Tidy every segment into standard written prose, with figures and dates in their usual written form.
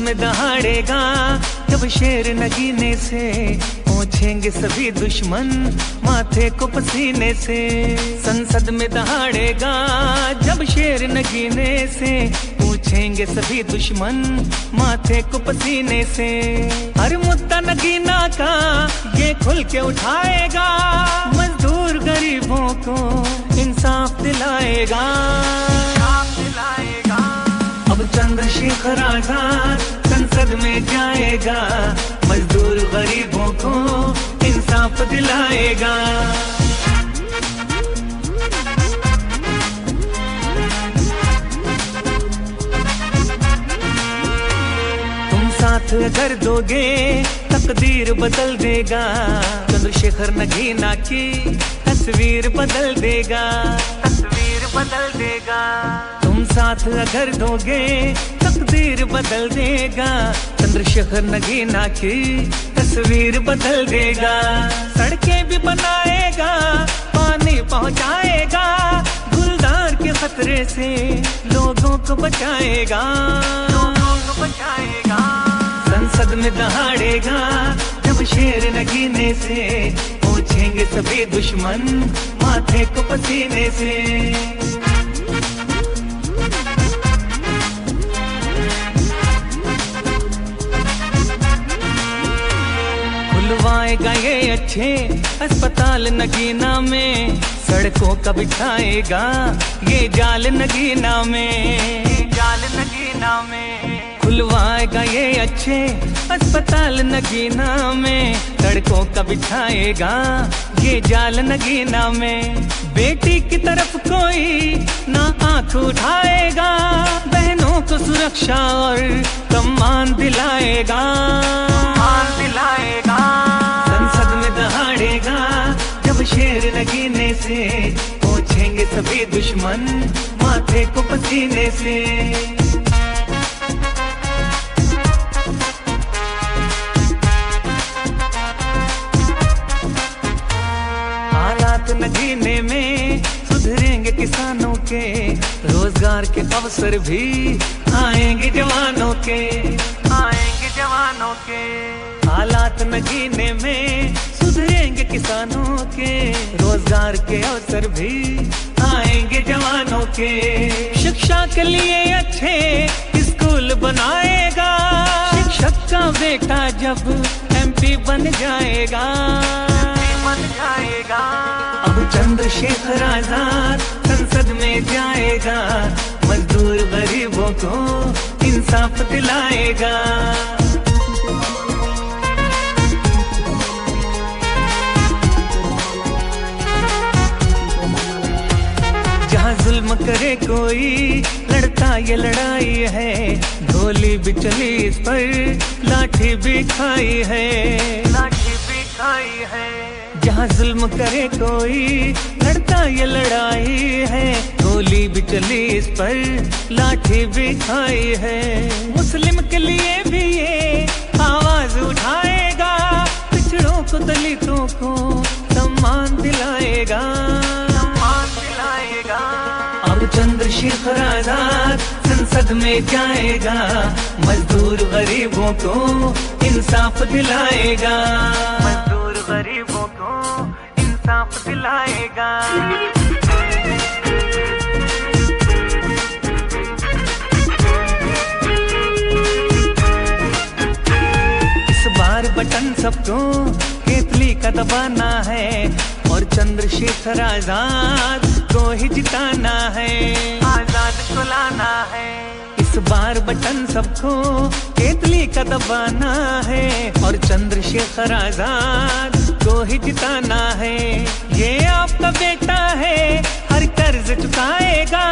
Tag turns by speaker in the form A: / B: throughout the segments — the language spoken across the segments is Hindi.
A: में दहाड़ेगा जब शेर नगीने से, पहुंचेंगे सभी दुश्मन माथे को पसीने से। संसद में दहाड़ेगा जब शेर नगीने से, पूछेंगे सभी दुश्मन माथे को पसीने से। हर मुद्दा नगीना का ये खुल के उठाएगा, मजदूर गरीबों को इंसाफ दिलाएगा। अब चंद्रशेखर आजाद संसद में जाएगा, मजदूर गरीबों को इंसाफ दिलाएगा। तुम साथ अगर दोगे तकदीर बदल देगा, चंद्रशेखर नगीना की तस्वीर बदल देगा, तस्वीर बदल देगा। तुम साथ अगर दोगे तकदीर बदल देगा, चंद्रशेखर नगीना की तस्वीर बदल देगा। सड़कें भी बनाएगा, पानी पहुंचाएगा, गुलदार के खतरे से लोगों को बचाएगा, लोगों को बचाएगा। संसद में दहाड़ेगा जब शेर नगीने से, पूछेंगे सभी दुश्मन माथे को पसीने से। खुलवाएगा ये अच्छे अस्पताल नगीना में, सड़कों का बिछाएगा ये जाल नगीना में, जाल नगीना में। खुलवाएगा ये अच्छे अस्पताल नगीना में, सड़कों का बिछाएगा ये जाल नगीना में। बेटी की तरफ कोई ना आंख उठाएगा, बहनों को सुरक्षा और सम्मान दिलाएगा, सम्मान दिलाएगा। संसद में दहाड़ेगा जब शेर नगीने से, पहुंचेंगे सभी दुश्मन माथे को पसीने से। हालात नगीने में सुधरेंगे किसानों के, रोजगार के अवसर भी आएंगे जवानों के, आएंगे जवानों के। हालात नगीने में सुधरेंगे किसानों के, रोजगार के अवसर भी आएंगे जवानों के। शिक्षा के लिए अच्छे स्कूल बनाएगा, शिक्षक का बेटा जब MP बन जाएगा, बन जाएगा। अब चंद्रशेखर आजाद संसद में जाएगा, मजदूर गरीबों को इंसाफ दिलाएगा। जहाँ जुल्म करे कोई लड़ता ये लड़ाई है, गोली भी चली इस पर लाठी भी खाई है, लाठी भी खाई है। जहाँ जुल्म करे कोई लड़ता ये लड़ाई है, गोली भी चली इस पर लाठी भी खाई है। मुस्लिम के लिए भी ये आवाज उठाएगा, पिछड़ों को दलितों को सम्मान दिलाएगा, सम्मान दिलाएगा। अब चंद्रशेखर आजाद संसद में जाएगा, मजदूर गरीबों को इंसाफ दिलाएगा, मजदूर गरीबों को इंसाफ दिलाएगा। इस बार बटन सबको केतली का दबाना है, और चंद्रशेखर आजाद को ही जिताना है, आजाद को लाना है। इस बार बटन सबको केतली का दबाना है, और चंद्रशेखर आजाद को ही जिताना है। ये आपका बेटा है, हर कर्ज चुकाएगा,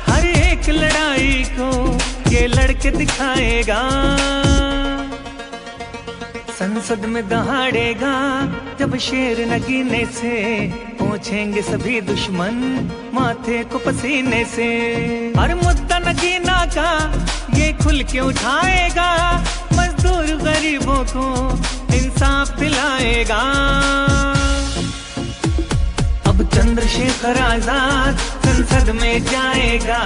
A: हर एक लड़ाई को ये लड़के दिखाएगा। संसद में दहाड़ेगा जब शेर नगीने से, पहुंचेंगे सभी दुश्मन माथे को पसीने से। हर मुद्दा नगीना का ये खुल के उठाएगा, मजदूर गरीबों को इंसाफ दिलाएगा। अब चंद्रशेखर आजाद संसद में जाएगा,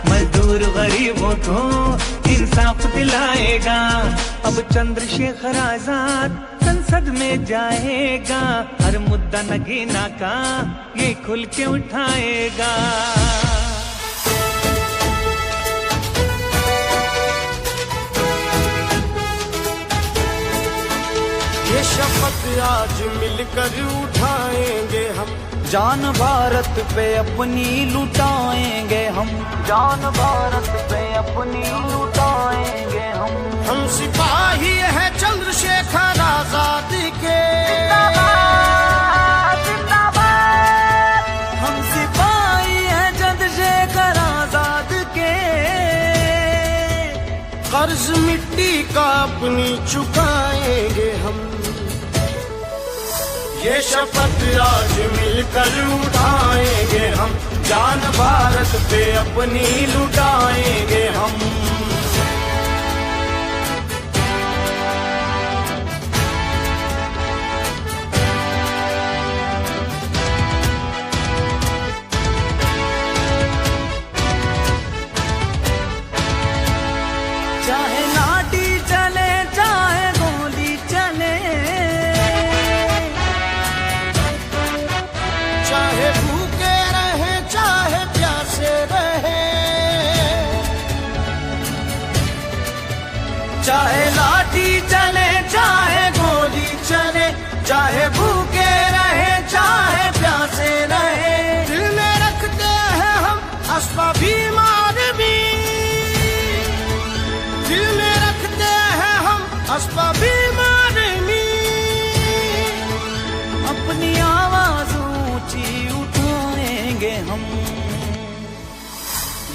A: मजदूर गरीबों को इंसाफ दिलाएगा। अब चंद्रशेखर आजाद संसद में जाएगा, हर मुद्दा नगीना का ये खुल के उठाएगा।
B: ये शपथ आज मिलकर उठाएंगे हम, जान भारत पे अपनी लुटाएंगे हम, जान भारत पे अपनी लुटाएंगे हम सिपाही हैं चंद्रशेखर आजाद के, हम सिपाही हैं चंद्रशेखर आजाद के, कर्ज मिट्टी का अपनी चुकाएंगे हम। ये शपथ आज मिलकर उठाएंगे हम, जान भारत पे अपनी लुटाएंगे हम। चाहे लाठी चले चाहे गोली चले, चाहे भूखे रहे चाहे प्यासे रहे, चाहे लाठी चले चाहे गोली चले, चाहे भूखे रहे चाहे प्यासे रहे, दिल में रखते हैं हम अस्पा बीमार भी, दिल में रखते हैं हम अस्पा बीमार भी, अपनी आवाज ऊंची उठाएंगे हम।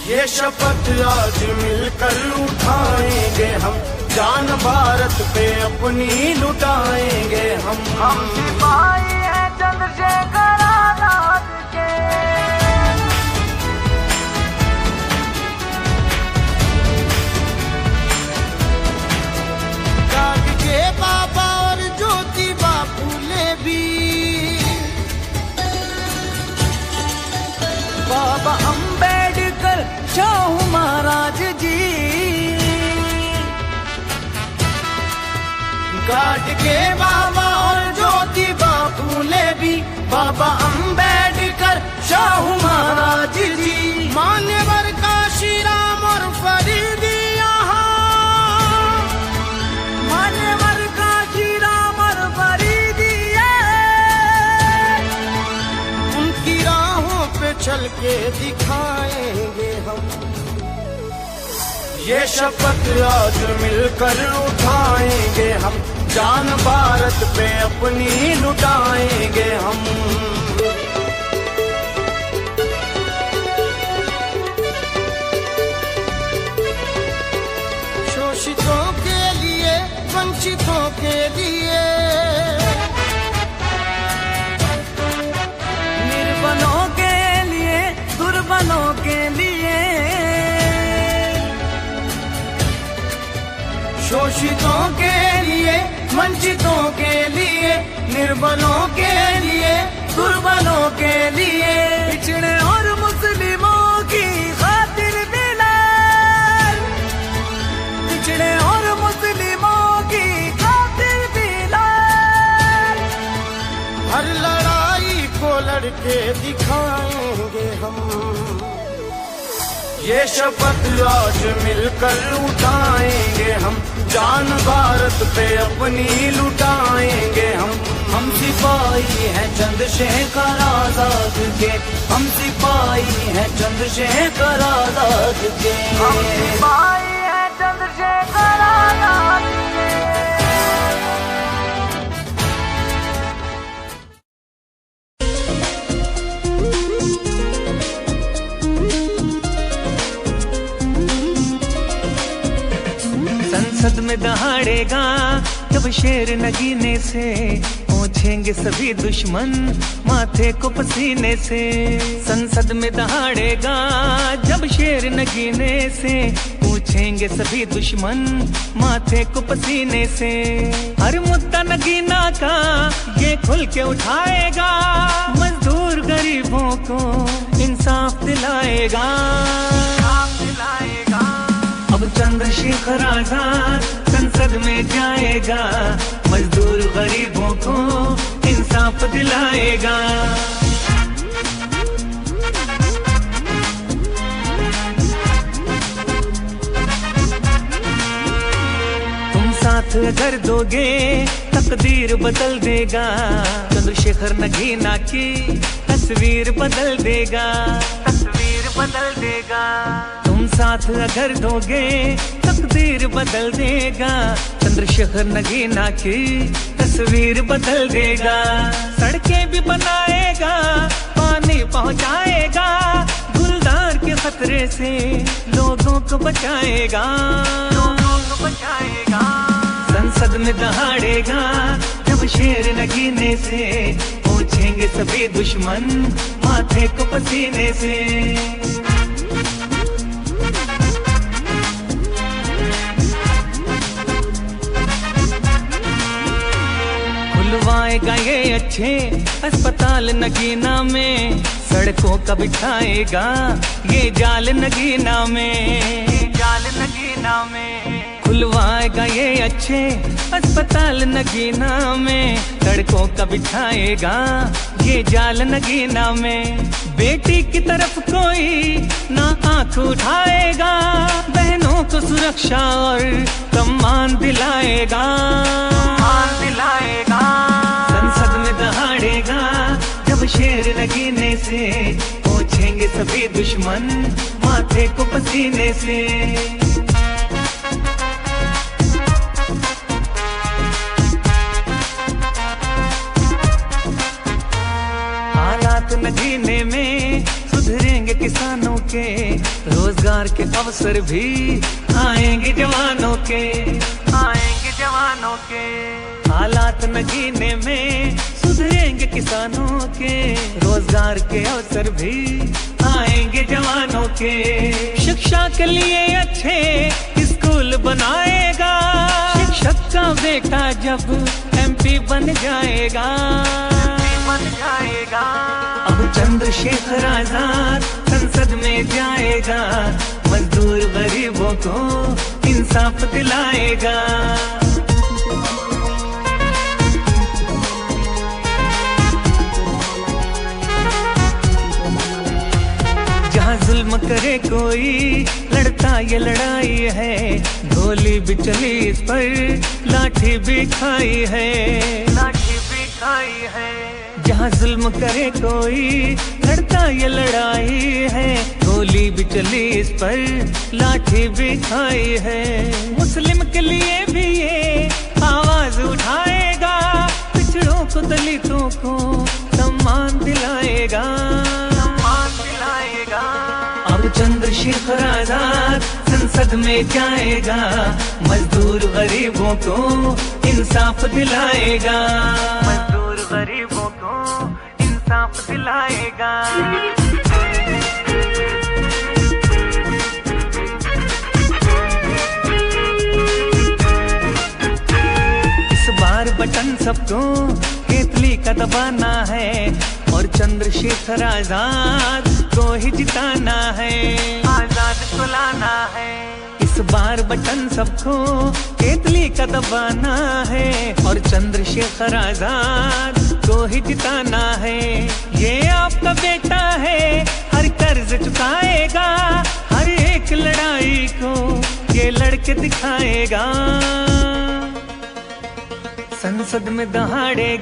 B: ये शपथ आज मिलकर उठाएंगे हम, जान भारत पे अपनी लुटाएंगे हम सिपाही हैं चंद्रशेखर आजाद के। बाबा और ज्योतिबा फूले भी, बाबा अंबेडकर शाहू महाराज जी, काट के बाबा और ज्योतिबा फूले भी, बाबा अंबेडकर शाहू महाराज जी, मान्यवर काशी राम और फरीदी चल के दिखाएंगे हम। ये शपथ आज मिलकर उठाएंगे हम, जान भारत पे अपनी लुटाएंगे हम। शोषितों के लिए वंचितों के लिए, निर्बलों के दुर्बलों के लिए, शोषितों के लिए वंचितों के लिए, निर्बलों के लिए दुर्बलों के लिए, पिछड़े और मुस्लिमों की खातिर बिलाल, पिछड़े और मुस्लिमों की खातिर बिलाल, हर लड़ाई को लड़के दिखाएंगे हम। ये शपथ आज मिलकर उठाएंगे हम, जान भारत पे अपनी लुटाएंगे हम सिपाही हैं चंद्रशेखर आजाद के, हम सिपाही हैं चंद्रशेखर आजाद के, हम सिपाही हैं चंद्रशेखर आजाद के।
A: संसद में दहाड़ेगा जब शेर नगीने से, पोंछेंगे सभी दुश्मन माथे को पसीने से। संसद में दहाड़ेगा जब शेर नगीने से, पूछेंगे सभी दुश्मन माथे को पसीने से। हर मुद्दा नगीना का ये खुल के उठाएगा, मजदूर गरीबों दिलाएगा। अब चंद्रशेखर आजाद संसद में जाएगा, मजदूर गरीबों को इंसाफ दिलाएगा। तुम साथ अगर दोगे तकदीर बदल देगा, चंद्रशेखर नगीना की तस्वीर बदल देगा, तस्वीर बदल देगा। तुम साथ अगर दोगे तकदीर बदल देगा, चंद्रशेखर नगीना की तस्वीर बदल देगा। सड़कें भी बनाएगा, पानी पहुंचाएगा, गुलदार के खतरे से लोगों को बचाएगा, लोगों को बचाएगा। संसद में दहाड़ेगा जब शेर नगीने से, पूछेंगे सभी दुश्मन माथे को पसीने से। खुलवाएगा ये अच्छे अस्पताल नगीना में, सड़कों का बिछाएगा ये जाल नगीना में, जाल नगीना में। खुलवाएगा ये अच्छे अस्पताल नगीना में, सड़कों का बिछाएगा ये जाल नगीना में। बेटी की तरफ कोई ना आंख उठाएगा, बहनों को सुरक्षा और सम्मान दिलाएगा, सम्मान दिलाएगा। संसद में दहाड़ेगा जब शेर नगीने से, पूछेंगे सभी दुश्मन माथे को पसीने से। हालात नगीने में सुधरेंगे किसानों के, रोजगार के अवसर भी आएंगे जवानों के, आएंगे जवानों के। हालात नगीने में सुधरेंगे किसानों के, रोजगार के अवसर भी आएंगे जवानों के। शिक्षा के लिए अच्छे स्कूल बनाएगा, शिक्षक का बेटा जब MP बन जाएगा, बन जाएगा। अब चंद्रशेखर आजाद संसद में जाएगा, मजदूर गरीबों को इंसाफ दिलाएगा। जहाँ जुल्म करे कोई, लड़ता ये लड़ाई है, गोली भी चली इस पर, लाठी भी खाई है, लाठी भी खाई है। जहाँ जुल्म करे कोई, लड़ता ये लड़ाई है, गोली भी चली इस पर, लाठी भी खाई है। मुस्लिम के लिए भी ये आवाज उठाएगा, पिछड़ों को दलितों को सम्मान दिलाएगा, सम्मान दिलाएगा। अब चंद्रशेखर आजाद संसद में जाएगा, मजदूर गरीबों को इंसाफ दिलाएगा, मजदूर गरीबों को इंसाफ दिलाएगा। इस बार बटन सबको केतली का दबाना है, और चंद्रशेखर आजाद को ही जिताना है, आजाद को लाना है। इस बार बटन सबको केतली का दबाना है, और चंद्रशेखर आजाद को ही जिताना है। ये आपका बेटा है, हर कर्ज चुकाएगा, हर एक लड़ाई को ये लड़के दिखाएगा। संसद में दहाड़ेगा